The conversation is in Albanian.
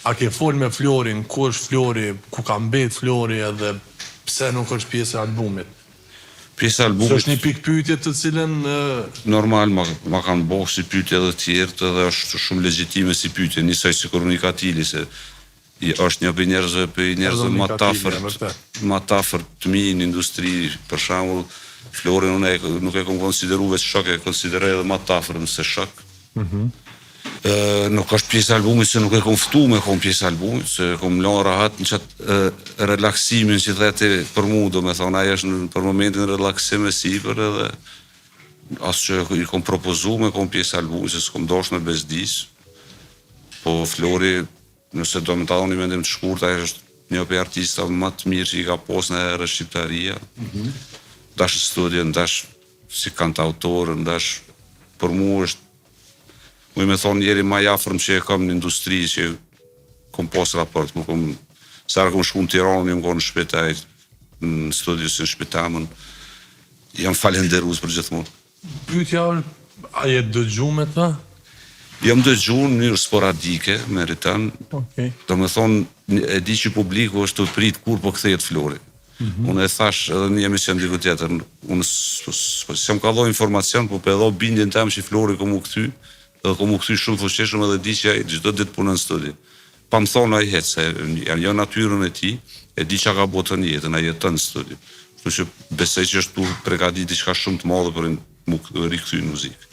A ke fol me Florin, ku është Flori, ku ka mbet Flori edhe pse nuk është pjesë e albumit? Pjesë e albumit... Së është një pikë pyetje të cilën... Normal, ma kanë bërë si pyetje dhe tjertë edhe është shumë legjitime si pyetje, njësoj si kur një katili, se është një për njerëzve ma tafër të mi në industri, për shembull, Florin nuk e kom konsideru veç shok, e konsideroj edhe ma tafër nëse shok. Nuk është pjesë albumit se nuk e kom ftu me kom pjesë albumit, se kom lanë rahat në qatë relaksimin që dheti për mu, do me thonë, aja është për momentin relaksim e sipër edhe asë që i kom propozu me kom pjesë albumit, se s'kom dosh me bezdis, po Flori, nëse do me ta dhoni mendim të shkurt, aja është një për artista më të mirë që i ka pos në erë shqiptaria, dash studion, dash si kantautor, dash për mu është mu i me thonë njeri ma jafërm që e kam në industri që kom pos raport, sarë kom shku në Tiranë, jam konë në shpetaj, në studios në shpetamën, jam falenderus për gjithmonë. Pyetja është, a je dëgju me ta? Jam dëgju në njërë sporadike, me rritan, do me thonë, e di që publiku është të prit kur po kthejet Flori. Unë e thash edhe një emision diku tjetër, unë s'jam ka dho informacion, po për edho bindjen tam që Flori kom u kthy, edhe kom u kthy shumë fuqishëm edhe di që çdo ditë punon në studio. Pa më thonë ai het se janë jo natyrën e tij, e di çka ka botën jetën, ai jeton në studio. Kështu që besoj që është tu përgatitur diçka shumë të madhe për mu rikthy në muzikë.